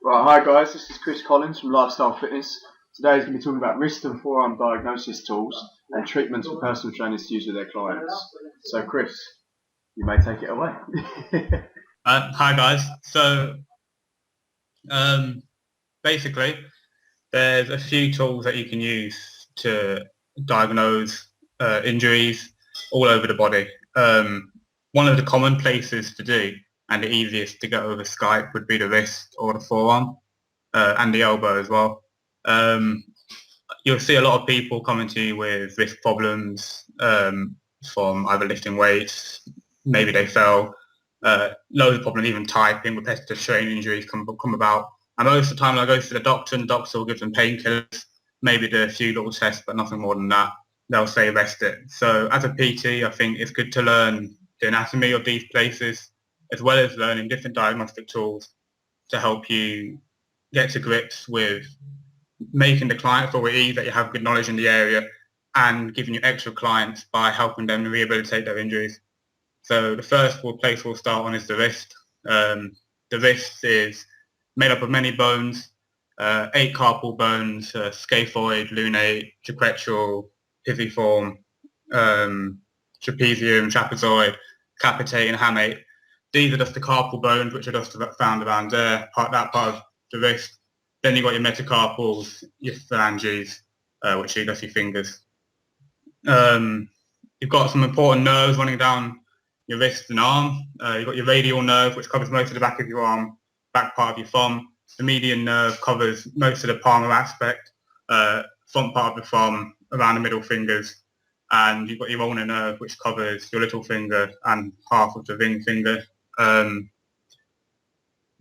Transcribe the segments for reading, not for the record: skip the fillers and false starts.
Right, hi guys, this is Chris Collins from Lifestyle Fitness. Today is going to be talking about wrist and forearm diagnosis tools and treatments for personal trainers to use with their clients. So Chris, you may take it away. Hi guys. Um, Basically, there's a few tools that you can use to diagnose injuries all over the body. One of the common places to do and the easiest to get over Skype would be the wrist or the forearm and the elbow as well. Um, you'll see a lot of people coming to you with wrist problems from either lifting weights, maybe they fell, loads of problems, even typing, repetitive strain injuries come about. And most of the time I go to the doctor and the doctor will give them painkillers, maybe do a few little tests, but nothing more than that. They'll say rest it. So as a PT, I think it's good to learn the anatomy of these places, as well as learning different diagnostic tools to help you get to grips with making the client feel at ease that you have good knowledge in the area and giving you extra clients by helping them rehabilitate their injuries. So the first place we'll start on is the wrist. The wrist is made up of many bones, 8 carpal bones, scaphoid, lunate, trapezial, pisiform, trapezium, trapezoid, capitate and hamate. These are just the carpal bones which are just found around there, that part of the wrist. Then you've got your metacarpals, your phalanges, which are just your fingers. You've got some important nerves running down your wrist and arm. You've got your radial nerve, which covers most of the back of your arm, back part of your thumb. The median nerve covers most of the palmar aspect, front part of the thumb, around the middle fingers. And you've got your ulnar nerve, which covers your little finger and half of the ring finger. The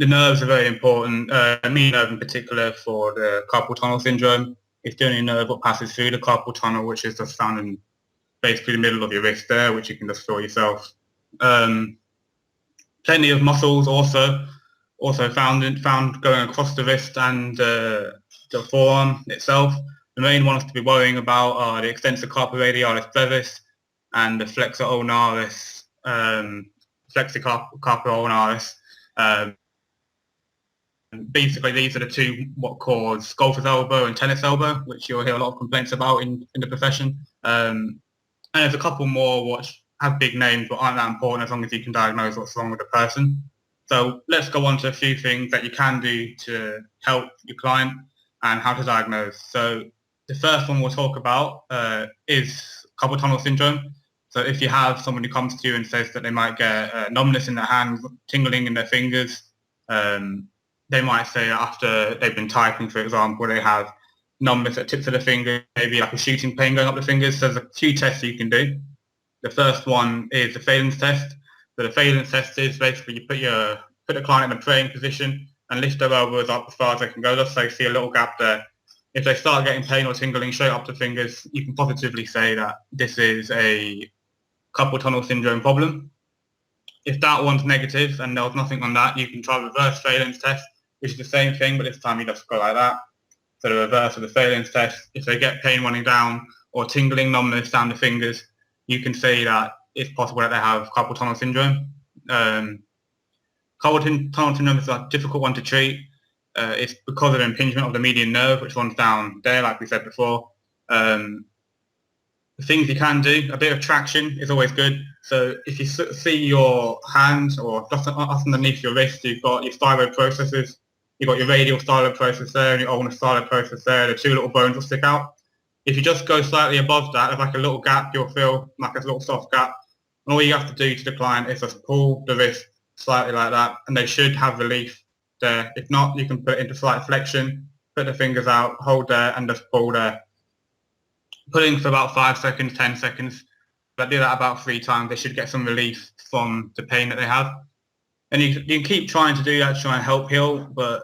nerves are very important. Median nerve in particular for the carpal tunnel syndrome. It's the only nerve that passes through the carpal tunnel, which is just found in basically the middle of your wrist there, which you can just feel yourself. Plenty of muscles also found going across the wrist and the forearm itself. The main ones to be worrying about are the extensor carporadialis brevis and the flexor ulnaris, flexor carpal ulnaris. Basically, these are the two what cause golfer's elbow and tennis elbow, which you'll hear a lot of complaints about in the profession. And there's a couple more which have big names but aren't that important as long as you can diagnose what's wrong with the person. So let's go on to a few things that you can do to help your client and how to diagnose. So the first one we'll talk about is carpal tunnel syndrome. So if you have someone who comes to you and says that they might get numbness in their hands, tingling in their fingers, they might say after they've been typing, for example, they have numbness at tips of the finger, maybe like a shooting pain going up the fingers. So there's a few tests you can do. The first one is the Phalen's test. So the Phalen's test is basically you put the client in a praying position and lift their elbows up as far as they can go. Just so you see a little gap there. If they start getting pain or tingling straight up the fingers, you can positively say that this is a carpal tunnel syndrome problem. If that one's negative and there's nothing on that, you can try reverse Phalen's test, which is the same thing, but this time you just go like that. So the reverse of the Phalen's test, if they get pain running down or tingling numbness down the fingers, you can say that it's possible that they have carpal tunnel syndrome. Carpal tunnel syndrome is a difficult one to treat. It's because of the impingement of the median nerve, which runs down there, like we said before. The things you can do, a bit of traction is always good. So if you see your hand or just underneath your wrist, you've got your stylo processes. You've got your radial stylo process there and your ulnar stylo process there. The two little bones will stick out. If you just go slightly above that, there's like a little gap, you'll feel like a little soft gap. And all you have to do to the client is just pull the wrist slightly like that, and they should have relief there. If not, you can put it into slight flexion, put the fingers out, hold there, and just pull there. Pulling for about 5 seconds, 10 seconds. But do that about 3 times. They should get some relief from the pain that they have. And you can keep trying to do that to try and help heal, but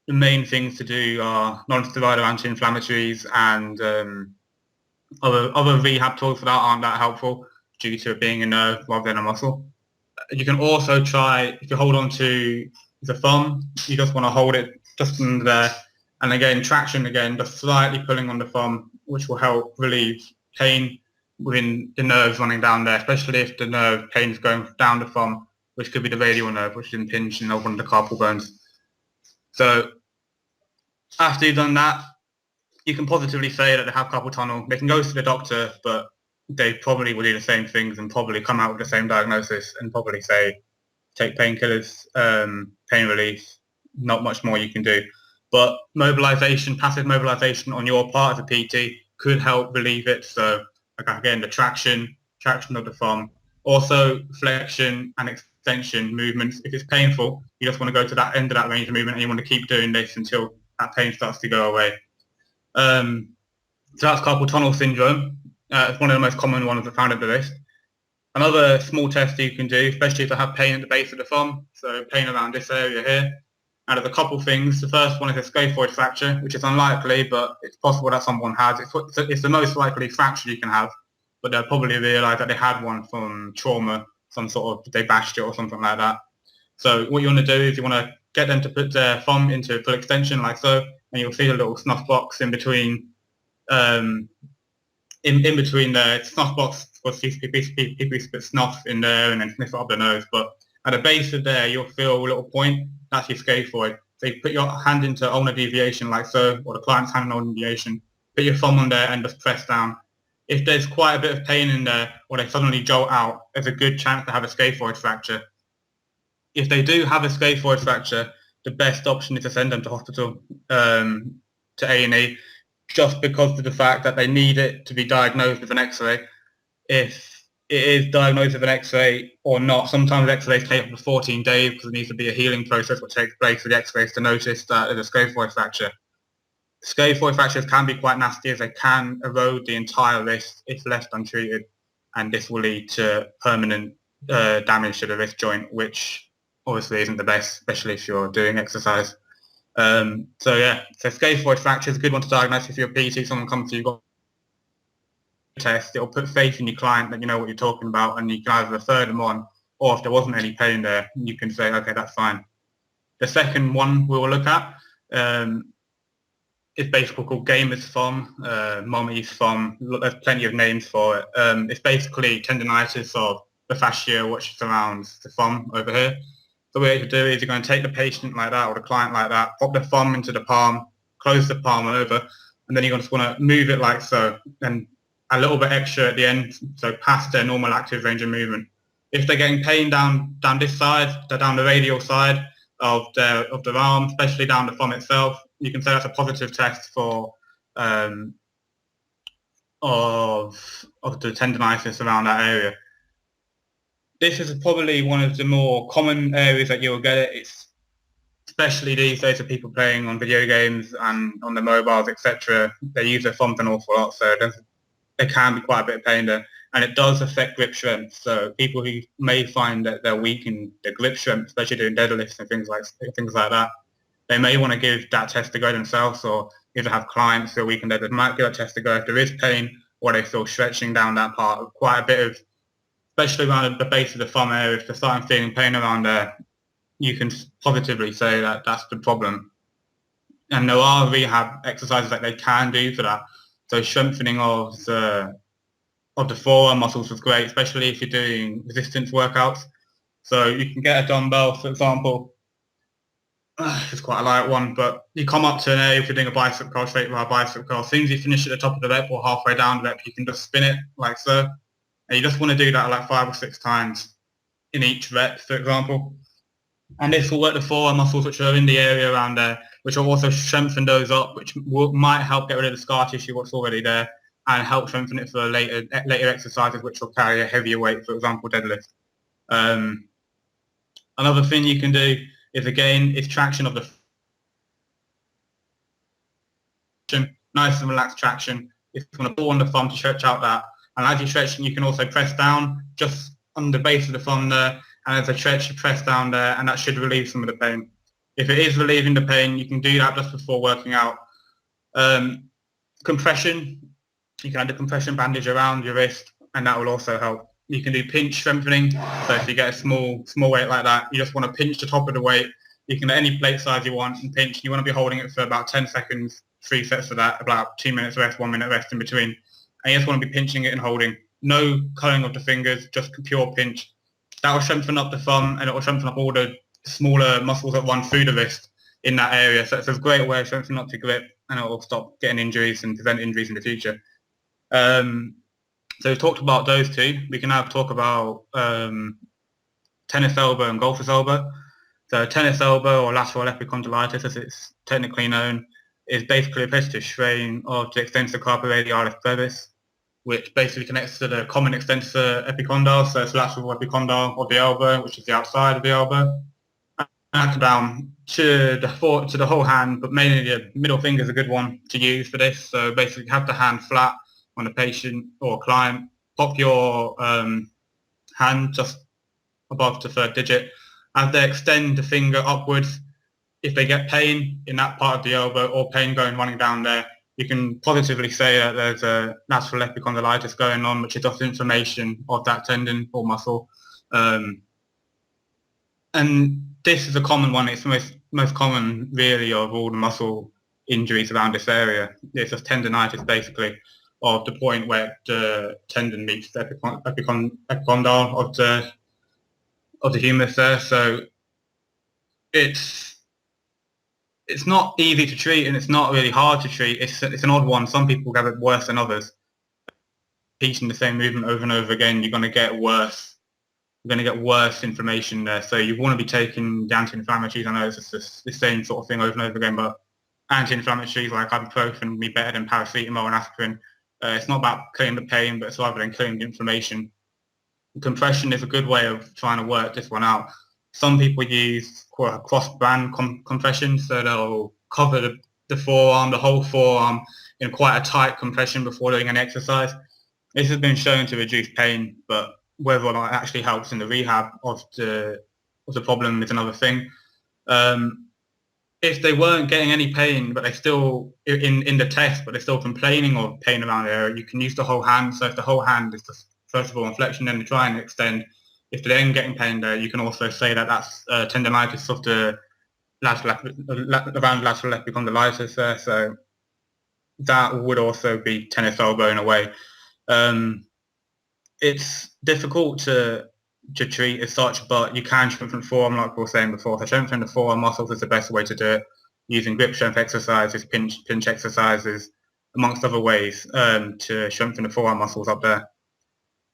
the main things to do are non-steroidal anti-inflammatories and other rehab tools for that aren't that helpful due to it being a nerve rather than a muscle. You can also try, if you hold on to the thumb, you just want to hold it just under there. And again, traction again, just slightly pulling on the thumb, which will help relieve pain within the nerves running down there, especially if the nerve pain is going down the thumb, which could be the radial nerve, which is impinged in one of the carpal bones. So After you've done that, you can positively say that they have carpal tunnel. They can go to the doctor, but they probably will do the same things and probably come out with the same diagnosis and probably say, take painkillers, pain relief, not much more you can do. But mobilization, passive mobilization on your part as a PT could help relieve it. So again, the traction of the thumb, also flexion and extension movements. If it's painful, you just want to go to that end of that range of movement and you want to keep doing this until that pain starts to go away. So that's carpal tunnel syndrome. It's one of the most common ones I found at the list. Another small test you can do, especially if I have pain at the base of the thumb, so pain around this area here. And there's a couple things. The first one is a scaphoid fracture, which is unlikely, but it's possible that someone has. It's the most likely fracture you can have, but they'll probably realise that they had one from trauma, some sort of, they bashed it or something like that. So what you want to do is you want to get them to put their thumb into full extension like so, and you'll see a little snuff box in between in between the snuff box for people spit snuff in there and then sniff it up the nose. But at the base of there, you'll feel a little point. That's your scaphoid. So you put your hand into ulnar deviation like so, or the client's hand in ulnar deviation. Put your thumb on there and just press down. If there's quite a bit of pain in there, or they suddenly jolt out, there's a good chance to have a scaphoid fracture. If they do have a scaphoid fracture, the best option is to send them to hospital, to A&E, just because of the fact that they need it to be diagnosed with an X-ray. If it is diagnosed with an X-ray or not, sometimes X-rays take up to 14 days because it needs to be a healing process which takes place for the X-rays to notice that there's a scaphoid fracture. Scaphoid fractures can be quite nasty as they can erode the entire wrist if left untreated, and this will lead to permanent damage to the wrist joint, which obviously isn't the best, especially if you're doing exercise. So scaphoid fracture is a good one to diagnose if you're a PT, someone comes to you, got a test, it'll put faith in your client that you know what you're talking about, and you can either refer them on, or if there wasn't any pain there, you can say, okay, that's fine. The second one we will look at is basically called gamer's thumb, mommy's thumb. There's plenty of names for it. It's basically tendonitis of the fascia which surrounds the thumb over here. The way to do it is you're going to take the patient like that or the client like that, pop the thumb into the palm, close the palm over, and then you're just want to move it like so, and a little bit extra at the end, so past their normal active range of movement. If they're getting pain down this side, they're down the radial side of their arm, especially down the thumb itself, you can say that's a positive test for of the tendonitis around that area. This is probably one of the more common areas that you'll get it. It's especially these days of people playing on video games and on their mobiles, etc. They use their thumbs an awful lot, so there can be quite a bit of pain there. And it does affect grip strength. So people who may find that they're weak in their grip strength, especially doing deadlifts and things like that, they may want to give that test a go themselves, or either have clients who are weak in deadlift, might give that test a go if there is pain or they feel stretching down that part. Quite a bit of, especially around the base of the thumb area, if they're starting feeling pain around there, you can positively say that that's the problem. And there are rehab exercises that they can do for that. So strengthening of the forearm muscles is great, especially if you're doing resistance workouts. So you can get a dumbbell, for example. It's quite a light one, but you come up to an area if you're doing a bicep curl, straight bar bicep curl. As soon as you finish at the top of the rep or halfway down the rep, you can just spin it like so. And you just want to do that like 5 or 6 times in each rep, for example. And this will work the forearm muscles which are in the area around there, which will also strengthen those up, which might help get rid of the scar tissue what's already there, and help strengthen it for later exercises which will carry a heavier weight, for example, deadlift. Another thing you can do is traction of the nice and relaxed traction. It's going to pull on the thumb to stretch out that, and as you're stretching, you can also press down just on the base of the thumb there, and as I stretch, you press down there, and that should relieve some of the pain. If it is relieving the pain, you can do that just before working out. Compression, you can add a compression bandage around your wrist, and that will also help. You can do pinch strengthening. So if you get a small weight like that, you just want to pinch the top of the weight. You can get any plate size you want and pinch. You want to be holding it for about 10 seconds, 3 sets of that, about 2 minutes rest, 1 minute rest in between. And you just want to be pinching it and holding. No curling of the fingers, just pure pinch. That will strengthen up the thumb, and it will strengthen up all the smaller muscles that run through the wrist. in that area. So it's a great way of strengthening up the grip, and it will stop getting injuries and prevent injuries in the future. So we've talked about those two. We can now talk about tennis elbow and golfer's elbow. So tennis elbow, or lateral epicondylitis as it's technically known, is basically a repetitive strain of the extensor carpi radialis brevis, which basically connects to the common extensor epicondyle, so it's lateral epicondyle of the elbow, which is the outside of the elbow, and down to the whole hand, but mainly the middle finger is a good one to use for this. So basically have the hand flat on the patient or client, pop your hand just above the third digit. As they extend the finger upwards, if they get pain in that part of the elbow or pain running down there, you can positively say that there's a lateral epicondylitis going on, which is just inflammation of that tendon or muscle. And this is a common one. It's the most common, really, of all the muscle injuries around this area. It's just tendonitis, basically, of the point where the tendon meets the epicondyle of the humerus there. So it's not easy to treat, and it's not really hard to treat. It's an odd one. Some people have it worse than others. Repeating the same movement over and over again, you're going to get worse. You're going to get worse inflammation there. So you want to be taking the anti-inflammatories. I know it's just the same sort of thing over and over again, but anti-inflammatories like ibuprofen would be better than paracetamol and aspirin. It's not about killing the pain, but it's rather than killing the inflammation. Compression is a good way of trying to work this one out. Some people use cross-band compression, so they'll cover the forearm, the whole forearm, in quite a tight compression before doing an exercise. This has been shown to reduce pain, but whether or not it actually helps in the rehab of the problem is another thing. If they weren't getting any pain, but they still in the test, but they're still complaining of pain around the area, you can use the whole hand. So if the whole hand is just first of all in flexion, then try and extend. If they're then getting pain there, you can also say that that's tendonitis of the around lateral epicondylitis there. So that would also be tennis elbow in a way. It's difficult to treat as such, but you can strengthen the forearm like we were saying before. So strengthening the forearm muscles is the best way to do it, using grip strength exercises, pinch exercises, amongst other ways to strengthen the forearm muscles up there.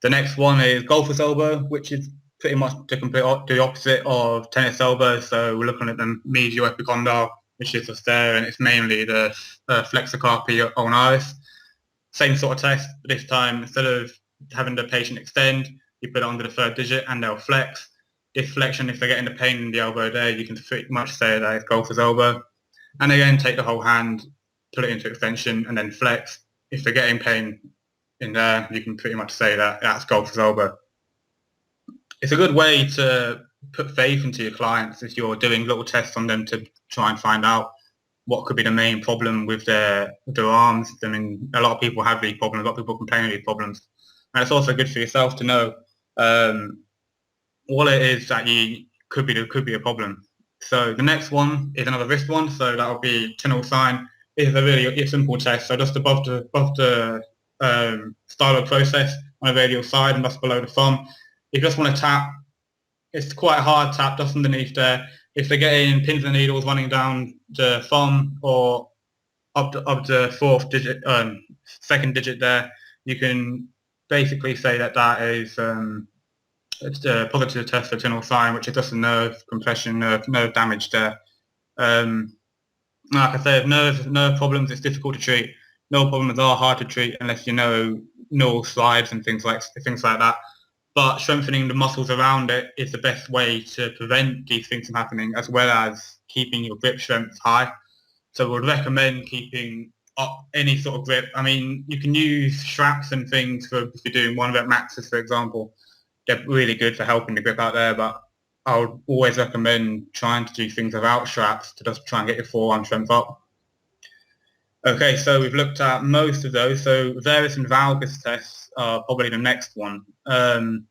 The next one is golfer's elbow, which is pretty much the opposite of tennis elbow. So we're looking at the medial epicondyle, which is just there, and it's mainly the flexor carpi ulnaris. Same sort of test, but this time instead of having the patient extend, you put it under the third digit and they'll flex. This flexion, if they're getting the pain in the elbow there, you can pretty much say that it's golfer's elbow. And again, take the whole hand, put it into extension, and then flex. If they're getting pain in there, you can pretty much say that that's golfer's elbow. It's a good way to put faith into your clients if you're doing little tests on them to try and find out what could be the main problem with their arms. I mean, a lot of people have these problems, a lot of people complain of these problems. And it's also good for yourself to know what it is that could be a problem. So the next one is another wrist one. So that will be Tinel sign. It's a really simple test. So just above the stylo process on the radial side and just below the thumb. You just want to tap. It's quite a hard tap just underneath there. If they're getting pins and needles running down the thumb or up the fourth digit, second digit there, you can basically say that is it's a positive test for Tinel sign, which is just a nerve compression, nerve damage there. Like I said, nerve problems, it's difficult to treat. Nerve problems are hard to treat unless you know neural slides and things like that. But strengthening the muscles around it is the best way to prevent these things from happening, as well as keeping your grip strength high. So we would recommend keeping up any sort of grip. I mean, you can use straps and things for if you're doing 1 rep maxes, for example. They're really good for helping the grip out there, but I would always recommend trying to do things without straps to just try and get your forearm strength up. Okay, so we've looked at most of those. So varus and valgus tests are probably the next one. The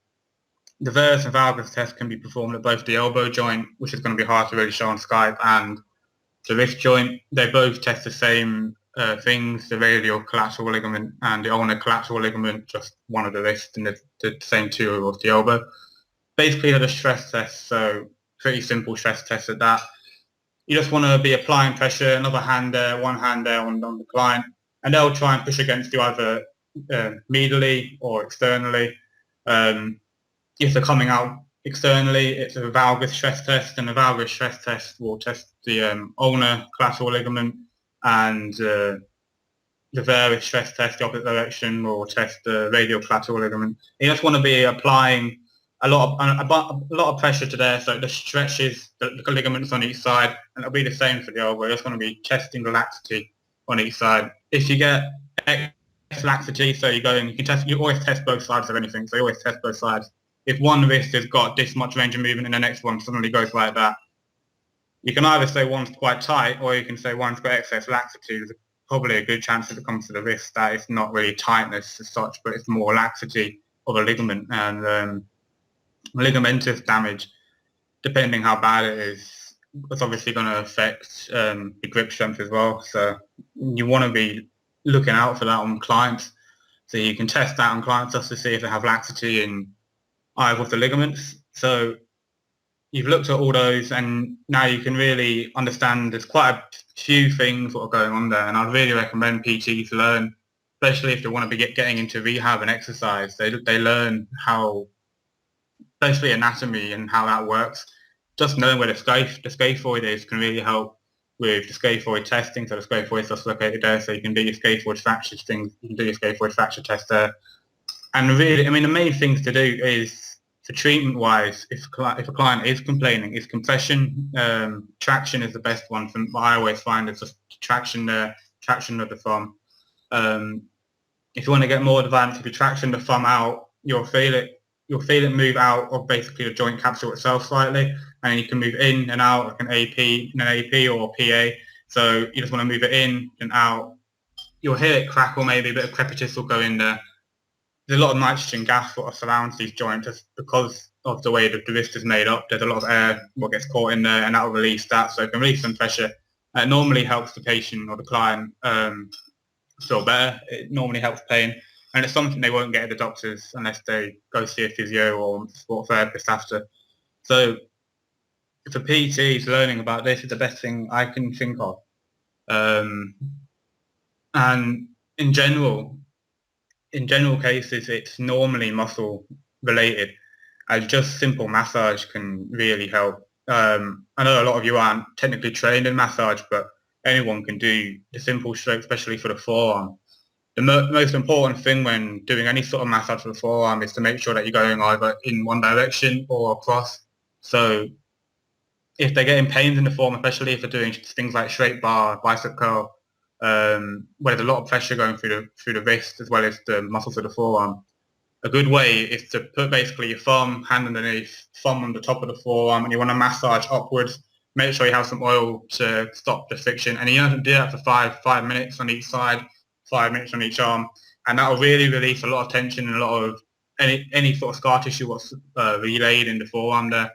varus and valgus test can be performed at both the elbow joint, which is going to be hard to really show on Skype, and the wrist joint. They both test the same things, the radial collateral ligament and the ulnar collateral ligament, just one of the wrist, and the same two of the elbow. Basically, they're the stress tests, so pretty simple stress tests at that. You just want to be applying pressure, another hand there, one hand there on the client, and they'll try and push against you either medially or externally. If they're coming out externally, it's a valgus stress test, and a valgus stress test will test the ulnar collateral ligament, and the varus stress test, the opposite direction, will test the radial collateral ligament. You just want to be applying a lot of pressure to there, so it just stretches the ligaments on each side, and it'll be the same for the elbow. You're just going to be testing the laxity on each side. If you get laxity, so you go and you always test both sides of anything, so you always test both sides. If one wrist has got this much range of movement and the next one suddenly goes like that, you can either say one's quite tight or you can say one's got excess laxity. There's probably a good chance if it comes to the wrist that it's not really tightness as such, but it's more laxity of a ligament, and ligamentous damage, depending how bad it is, it's obviously going to affect the grip strength as well. So you want to be looking out for that on clients. So you can test that on clients just to see if they have laxity in either of the ligaments. So you've looked at all those, and now you can really understand there's quite a few things that are going on there, and I'd really recommend PTs learn, especially if they want to be getting into rehab and exercise. They learn how, especially anatomy and how that works. Just knowing where the scaphoid is can really help with the scaphoid testing. So the scaphoid is just located there, so you can do your scaphoid fracture things. You can do your scaphoid fracture test there. And really, I mean, the main things to do is, for treatment-wise, if a client is complaining, is compression. Traction is the best one. From what I always find is just traction there, traction of the thumb. If you want to get more advanced, if you traction the thumb out, you'll feel it move out of basically the joint capsule itself slightly, and you can move in and out like an AP or PA. So you just want to move it in and out. You'll hear it crackle, maybe a bit of crepitus will go in there. There's a lot of nitrogen gas sort of surrounds these joints just because of the way the wrist is made up. There's a lot of air what gets caught in there, and that will release that. So it can release some pressure. It normally helps the patient or the client feel better. It normally helps pain. And it's something they won't get at the doctors unless they go see a physio or sport therapist after. So if a PT is learning about this, it's the best thing I can think of. And in general cases, it's normally muscle related. Just simple massage can really help. I know a lot of you aren't technically trained in massage, but anyone can do the simple stroke, especially for the forearm. The most important thing when doing any sort of massage for the forearm is to make sure that you're going either in one direction or across. So if they're getting pains in the forearm, especially if they're doing things like straight bar, bicep curl, where there's a lot of pressure going through the wrist as well as the muscles of the forearm, a good way is to put basically your thumb, hand underneath, thumb on the top of the forearm, and you want to massage upwards. Make sure you have some oil to stop the friction, and you have to do that for five minutes on each side, 5 minutes on each arm, and that will really release a lot of tension and a lot of any sort of scar tissue what's relayed in the forearm there,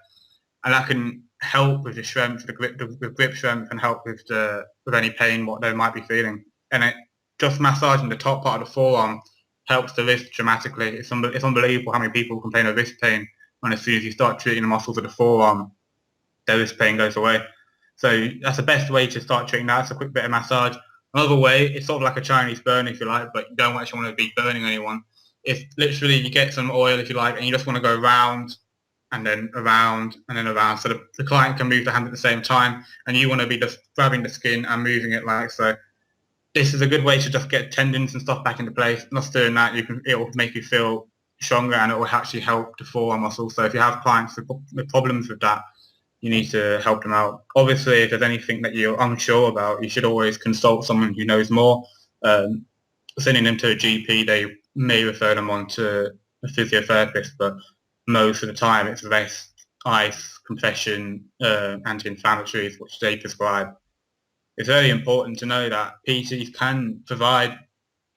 and that can help with the strength, the grip strength, and help with any pain what they might be feeling. And just massaging the top part of the forearm helps the wrist dramatically. It's unbelievable how many people complain of wrist pain when as soon as you start treating the muscles of the forearm, their wrist pain goes away. So that's the best way to start treating that. It's a quick bit of massage. Another way, it's sort of like a Chinese burn, if you like, but you don't actually want to be burning anyone. If literally you get some oil, if you like, and you just want to go round and then around and then around, so the client can move the hand at the same time, and you want to be just grabbing the skin and moving it like so. This is a good way to just get tendons and stuff back into place. Not doing that, it will make you feel stronger, and it will actually help the forearm muscle. So if you have clients with problems with that, you need to help them out. Obviously, if there's anything that you're unsure about, you should always consult someone who knows more. Sending them to a GP, they may refer them on to a physiotherapist, but most of the time it's rest, ice, compression, anti-inflammatories, which they prescribe. It's very important to know that PTs can provide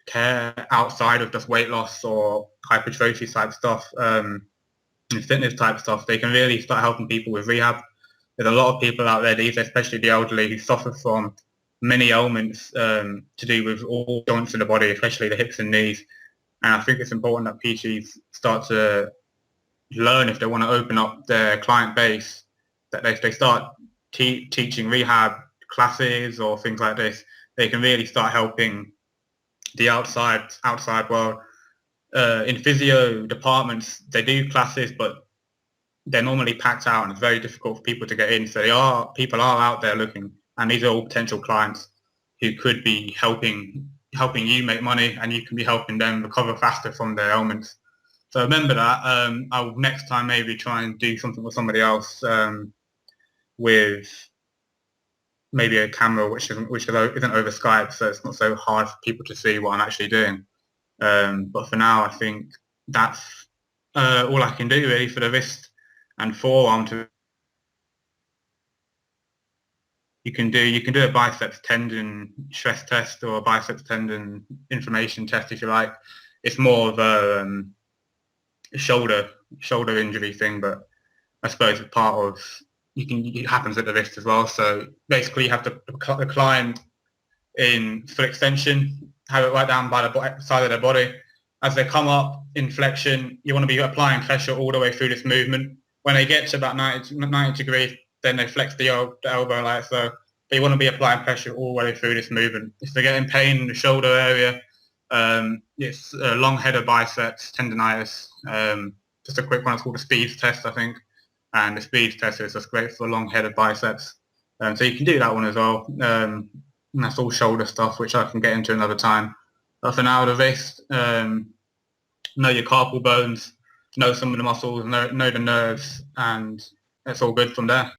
care outside of just weight loss or hypertrophy type stuff, and fitness type stuff. They can really start helping people with rehab. There's a lot of people out there these days, especially the elderly, who suffer from many ailments to do with all joints in the body, especially the hips and knees. And I think it's important that PTs start to learn, if they want to open up their client base, that they start teaching rehab classes or things like this, they can really start helping the outside world. In physio departments, they do classes, but they're normally packed out, and it's very difficult for people to get in. So people are out there looking, and these are all potential clients who could be helping you make money, and you can be helping them recover faster from their ailments. So remember that. I'll next time maybe try and do something with somebody else, with maybe a camera which isn't over Skype, so it's not so hard for people to see what I'm actually doing. But for now, I think that's all I can do really for the wrist and forearm. You can do a biceps tendon stress test or a biceps tendon inflammation test if you like. It's more of a shoulder injury thing, but I suppose it's part of it happens at the wrist as well. So basically, you have to cut the client in full extension, have it right down by the side of their body. As they come up in flexion, you want to be applying pressure all the way through this movement. When they get to about 90 degrees, then they flex the elbow like so. But you want to be applying pressure all the way through this movement. If they're getting pain in the shoulder area, it's a long header biceps tendonitis. Just a quick one, it's called the Speeds test, I think. And the Speeds test is just great for long headed biceps. So you can do that one as well. And that's all shoulder stuff, which I can get into another time. But for now, the wrist, know your carpal bones, know some of the muscles, know the nerves, and it's all good from there.